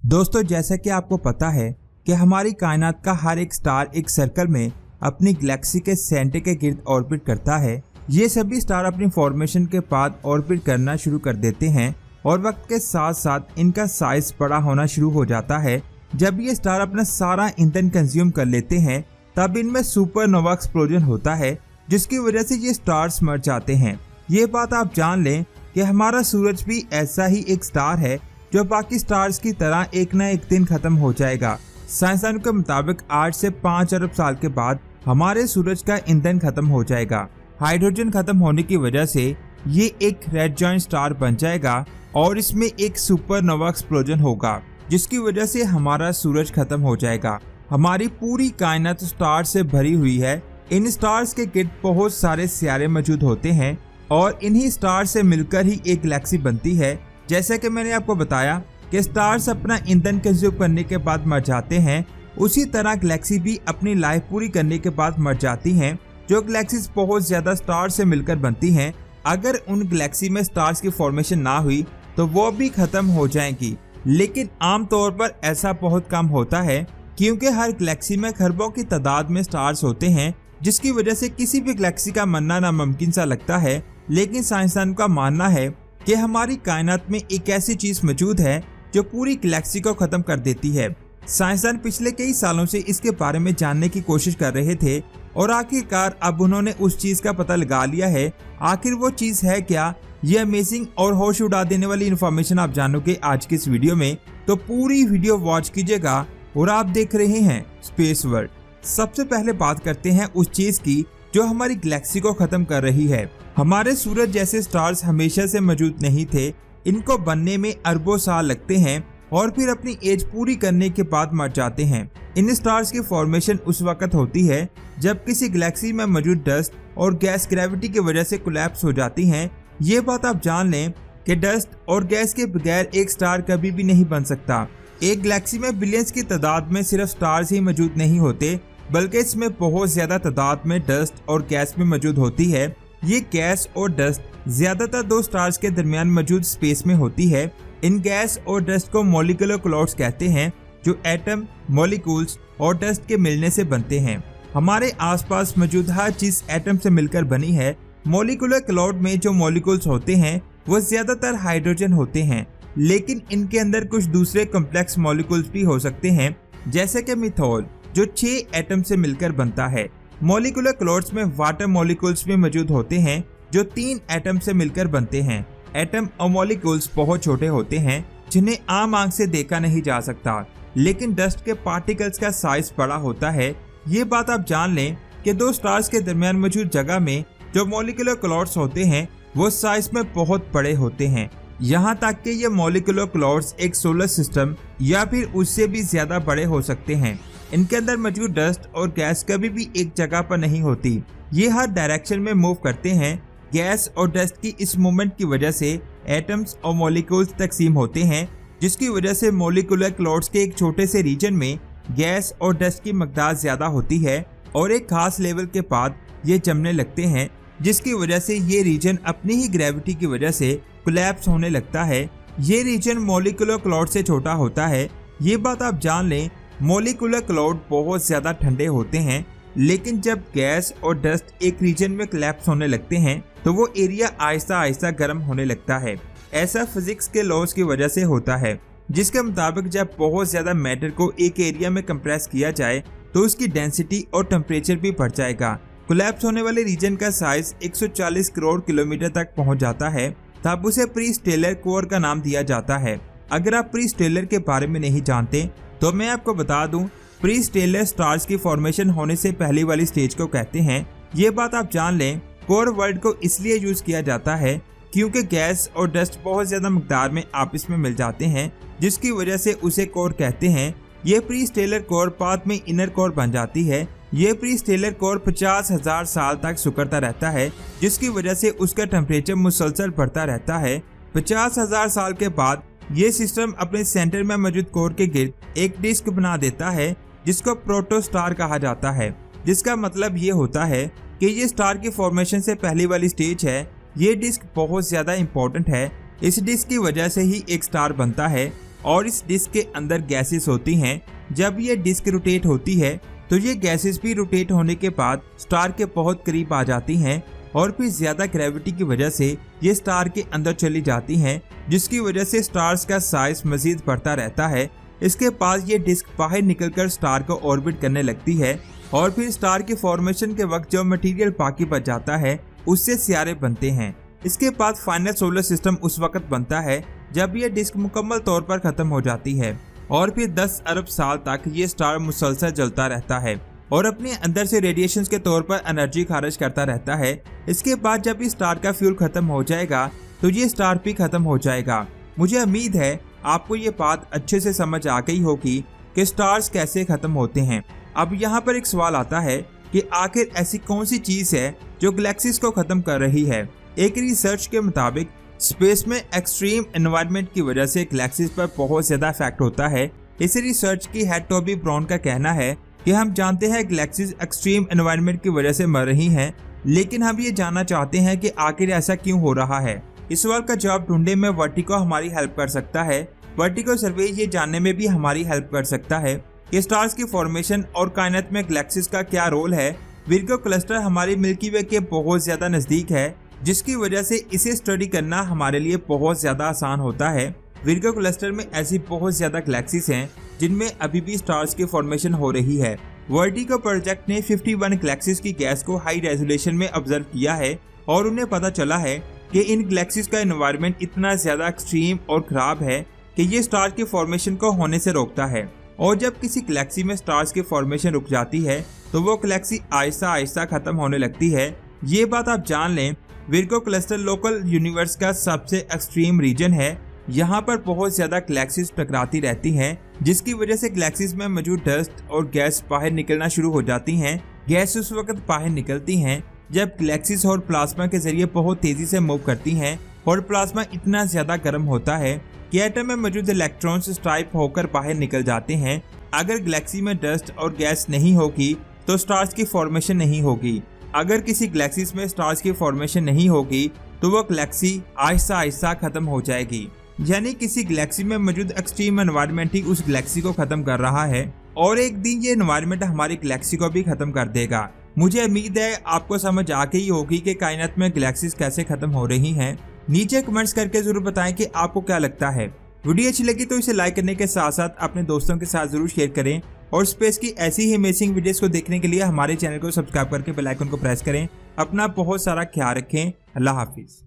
दोस्तों, जैसा कि आपको पता है कि हमारी कायनात का हर एक स्टार एक सर्कल में अपनी गैलेक्सी के सेंटर के गिर्द ऑर्बिट करता है। ये सभी स्टार अपनी फॉर्मेशन के बाद ऑर्बिट करना शुरू कर देते हैं और वक्त के साथ साथ इनका साइज बड़ा होना शुरू हो जाता है। जब ये स्टार अपना सारा ईंधन कंज्यूम कर लेते हैं तब इनमें सुपरनोवा एक्सप्लोजन होता है, जिसकी वजह से ये स्टार्स मर जाते हैं। ये बात आप जान लें कि हमारा सूरज भी ऐसा ही एक स्टार है जो बाकी स्टार्स की तरह एक न एक दिन खत्म हो जाएगा। साइंसदानों के मुताबिक 8 से 5 अरब साल के बाद हमारे सूरज का ईंधन खत्म हो जाएगा। हाइड्रोजन खत्म होने की वजह से ये एक रेड जॉइंट स्टार बन जाएगा और इसमें एक सुपरनोवा एक्सप्लोजन होगा, जिसकी वजह से हमारा सूरज खत्म हो जाएगा। हमारी पूरी कायनात स्टार से भरी हुई है। इन स्टार्स के गिर्द बहुत सारे सितारे मौजूद होते हैं और इन्हीं स्टार से मिलकर ही एक गैलेक्सी बनती है। जैसा कि मैंने आपको बताया कि स्टार्स अपना ईंधन कंज्यूम करने के बाद मर जाते हैं, उसी तरह गैलेक्सी भी अपनी लाइफ पूरी करने के बाद मर जाती हैं। जो गैलेक्सीज बहुत ज्यादा स्टार से मिलकर बनती हैं, अगर उन गैलेक्सी में स्टार्स की फॉर्मेशन ना हुई तो वो भी खत्म हो जाएंगी। लेकिन आमतौर पर ऐसा बहुत कम होता है, क्योंकि हर गैलेक्सी में खरबों की तादाद में स्टार्स होते हैं, जिसकी वजह से किसी भी गैलेक्सी का मरना नामुमकिन सा लगता है। लेकिन साइंसदानों का मानना है कि हमारी कायनात में एक ऐसी चीज मौजूद है जो पूरी गैलेक्सी को खत्म कर देती है। साइंसदान पिछले कई सालों से इसके बारे में जानने की कोशिश कर रहे थे और आखिरकार अब उन्होंने उस चीज का पता लगा लिया है। आखिर वो चीज है क्या? ये अमेजिंग और होश उड़ा देने वाली इन्फॉर्मेशन आप जानोगे आज की इस वीडियो में, तो पूरी वीडियो वॉच कीजिएगा। और आप देख रहे हैं स्पेस वर्ल्ड। सबसे पहले बात करते हैं उस चीज की जो हमारी गैलेक्सी को खत्म कर रही है। हमारे सूरज जैसे स्टार्स हमेशा से मौजूद नहीं थे। इनको बनने में अरबों साल लगते हैं और फिर अपनी एज पूरी करने के बाद मर जाते हैं। इन स्टार्स की फॉर्मेशन उस वक्त होती है जब किसी गैलेक्सी में मौजूद डस्ट और गैस ग्रेविटी की वजह से कोलैप्स हो जाती हैं। ये बात आप जान लें कि डस्ट और गैस के बगैर एक स्टार कभी भी नहीं बन सकता। एक गैलेक्सी में बिलियंस की तादाद में सिर्फ स्टार्स ही मौजूद नहीं होते, बल्कि इसमें बहुत ज्यादा तादाद में डस्ट और गैस भी मौजूद होती है। ये गैस और डस्ट ज्यादातर दो स्टार्स के दरमियान मौजूद स्पेस में होती है। इन गैस और डस्ट को मॉलिक्यूलर क्लाउड्स कहते हैं, जो एटम, मॉलिक्यूल्स और डस्ट के मिलने से बनते हैं। हमारे आसपास मौजूद हर चीज एटम से मिलकर बनी है। मॉलिक्यूलर क्लाउड में जो मॉलिक्यूल्स होते हैं वो ज्यादातर हाइड्रोजन होते हैं, लेकिन इनके अंदर कुछ दूसरे कॉम्प्लेक्स मॉलिक्यूल्स भी हो सकते हैं, जैसे कि मिथॉल जो 6 एटम से मिलकर बनता है। मॉलिक्यूलर क्लाउड्स में वाटर मॉलिक्यूल्स भी मौजूद होते हैं जो 3 एटम से मिलकर बनते हैं। एटम और मॉलिक्यूल्स बहुत छोटे होते हैं जिन्हें आम आंख से देखा नहीं जा सकता, लेकिन डस्ट के पार्टिकल्स का साइज बड़ा होता है। ये बात आप जान लें कि दो स्टार्स के दरमियान मौजूद जगह में जो मॉलिक्यूलर क्लाउड्स होते हैं वो साइज में बहुत बड़े होते हैं। यहाँ तक कि ये मॉलिक्यूलर क्लाउड्स एक सोलर सिस्टम या फिर उससे भी ज्यादा बड़े हो सकते हैं। इनके अंदर मौजूद डस्ट और गैस कभी भी एक जगह पर नहीं होती, ये हर डायरेक्शन में मूव करते हैं। गैस और डस्ट की इस मूवमेंट की वजह से एटम्स और मॉलिक्यूल्स तकसीम होते हैं, जिसकी वजह से मॉलिक्यूलर क्लाउड्स के एक छोटे से रीजन में गैस और डस्ट की मकदार ज्यादा होती है और एक खास लेवल के बाद ये जमने लगते हैं, जिसकी वजह से ये रीजन अपनी ही ग्रेविटी की वजह से कोलैप्स होने लगता है। ये रीजन मॉलिक्यूलर क्लाउड से छोटा होता है। ये बात आप जान लें, मॉलिक्यूलर क्लाउड बहुत ज्यादा ठंडे होते हैं, लेकिन जब गैस और डस्ट एक रीजन में कोलैप्स होने लगते हैं तो वो एरिया आहिस्ता आहिस्ता गर्म होने लगता है। ऐसा फिजिक्स के लॉज की वजह से होता है, जिसके मुताबिक जब बहुत ज्यादा मैटर को एक एरिया में कंप्रेस किया जाए तो उसकी डेंसिटी और टेम्परेचर भी बढ़ जाएगा। कोलैप्स होने वाले रीजन का साइज 140 करोड़ किलोमीटर तक पहुंच जाता है, तब उसे प्री स्टेलर कोर का नाम दिया जाता है। अगर आप प्री स्टेलर के बारे में नहीं जानते तो मैं आपको बता दूं, प्री स्टेलर स्टार्स की फॉर्मेशन होने से पहले वाली स्टेज को कहते हैं। ये बात आप जान लें, कोर वर्ड को इसलिए यूज किया जाता है क्योंकि गैस और डस्ट बहुत ज्यादा मकदार में आपस में मिल जाते हैं, जिसकी वजह से उसे कोर कहते हैं। ये प्री स्टेलर कोर बाद में इनर कोर बन जाती है। ये प्री स्टेलर कोर 50,000 साल तक सिकुड़ता रहता है, जिसकी वजह से उसका टेम्परेचर मुसलसल बढ़ता रहता है। 50,000 साल के बाद ये सिस्टम अपने सेंटर में मौजूद कोर के गिर्द एक डिस्क बना देता है, जिसको प्रोटोस्टार कहा जाता है। जिसका मतलब ये होता है कि ये स्टार की फॉर्मेशन से पहले वाली स्टेज है। ये डिस्क बहुत ज्यादा इम्पोर्टेंट है। इस डिस्क की वजह से ही एक स्टार बनता है और इस डिस्क के अंदर गैसेस होती हैं। जब ये डिस्क रोटेट होती है तो ये गैसेस भी रोटेट होने के बाद स्टार के बहुत करीब आ जाती हैं और फिर ज्यादा ग्रेविटी की वजह से ये स्टार के अंदर चली जाती हैं, जिसकी वजह से स्टार्स का साइज मजीद बढ़ता रहता है। इसके बाद ये डिस्क बाहर निकलकर स्टार को ऑर्बिट करने लगती है और फिर स्टार के फॉर्मेशन के वक्त जो मटेरियल बाकी बच जाता है उससे सितारे बनते हैं। इसके बाद फाइनल सोलर सिस्टम उस वक्त बनता है जब ये डिस्क मुकम्मल तौर पर खत्म हो जाती है और फिर 10 अरब साल तक ये स्टार मुसलसल जलता रहता है और अपने अंदर से रेडिएशन के तौर पर एनर्जी खारिज करता रहता है। इसके बाद जब इस स्टार का फ्यूल खत्म हो जाएगा तो ये स्टार भी खत्म हो जाएगा। मुझे उम्मीद है आपको ये बात अच्छे से समझ आ गई होगी कि स्टार्स कैसे खत्म होते हैं। अब यहाँ पर एक सवाल आता है कि आखिर ऐसी कौन सी चीज है जो गैलेक्सीज को खत्म कर रही है। एक रिसर्च के मुताबिक स्पेस में एक्सट्रीम एनवायरनमेंट की वजह से गैलेक्सीज पर बहुत ज्यादा इफेक्ट होता है। इस रिसर्च की हेड टॉबी ब्राउन का कहना है कि हम जानते हैं गैलेक्सीज एक्सट्रीम एनवायरनमेंट की वजह से मर रही हैं, लेकिन हम ये जानना चाहते हैं कि आखिर ऐसा क्यों हो रहा है। इस सवाल का जवाब ढूंढने में वर्टिको हमारी हेल्प कर सकता है। वर्टिको सर्वे ये जानने में भी हमारी हेल्प कर सकता है कि स्टार्स की फॉर्मेशन और कायनात में गैलेक्सीज का क्या रोल है। विर्गो क्लस्टर हमारी मिल्की वे के बहुत ज्यादा नजदीक है, जिसकी वजह से इसे स्टडी करना हमारे लिए बहुत ज्यादा आसान होता है। विर्गो क्लस्टर में ऐसी बहुत ज्यादा गैलेक्सीज हैं जिनमें अभी भी स्टार्स की फॉर्मेशन हो रही है। वर्टिको प्रोजेक्ट ने 51 गैलेक्सीज की गैस को हाई रेजोल्यूशन में ऑब्जर्व किया है और उन्हें पता चला है कि इन गैलेक्सीज का एनवायरनमेंट इतना ज्यादा एक्सट्रीम और खराब है कि ये स्टार की फॉर्मेशन को होने से रोकता है। और जब किसी गैलेक्सी में स्टार्स की फॉर्मेशन रुक जाती है तो वो गैलेक्सी आहिस्ता आहिस्ता खत्म होने लगती है। ये बात आप जान लें, विर्गो क्लस्टर लोकल यूनिवर्स का सबसे एक्सट्रीम रीजन है। यहाँ पर बहुत ज्यादा गैलेक्सीज टकराती रहती हैं, जिसकी वजह से गैलेक्सीज में मौजूद डस्ट और गैस बाहर निकलना शुरू हो जाती हैं। गैस उस वक्त बाहर निकलती हैं जब गैलेक्सीज और प्लाज्मा के जरिए बहुत तेजी से मूव करती हैं और प्लाज्मा इतना ज्यादा गर्म होता है कि एटम में मौजूद इलेक्ट्रॉन्स स्ट्राइप होकर बाहर निकल जाते हैं। अगर गैलेक्सी में डस्ट और गैस नहीं होगी तो स्टार्स की फॉर्मेशन नहीं होगी। अगर किसी गैलेक्सीज में स्टार्स की फॉर्मेशन नहीं होगी तो वो गैलेक्सी आहिस्ता आहिस्ता खत्म हो जाएगी। यानी किसी गैलेक्सी में मौजूद एक्सट्रीम एनवायरनमेंट ही उस गैलेक्सी को खत्म कर रहा है और एक दिन ये एनवायरनमेंट हमारी गैलेक्सी को भी खत्म कर देगा। मुझे उम्मीद है आपको समझ आ गई होगी कि कायनात में गैलेक्सीज कैसे खत्म हो रही हैं। नीचे कमेंट्स करके जरूर बताएं कि आपको क्या लगता है। वीडियो अच्छी लगी तो इसे लाइक करने के साथ साथ अपने दोस्तों के साथ जरूर शेयर करें और स्पेस की ऐसी ही अमेजिंग वीडियोस को देखने के लिए हमारे चैनल को सब्सक्राइब करके बेल आइकन को प्रेस करें। अपना बहुत सारा ख्याल रखें। अल्लाह हाफिज।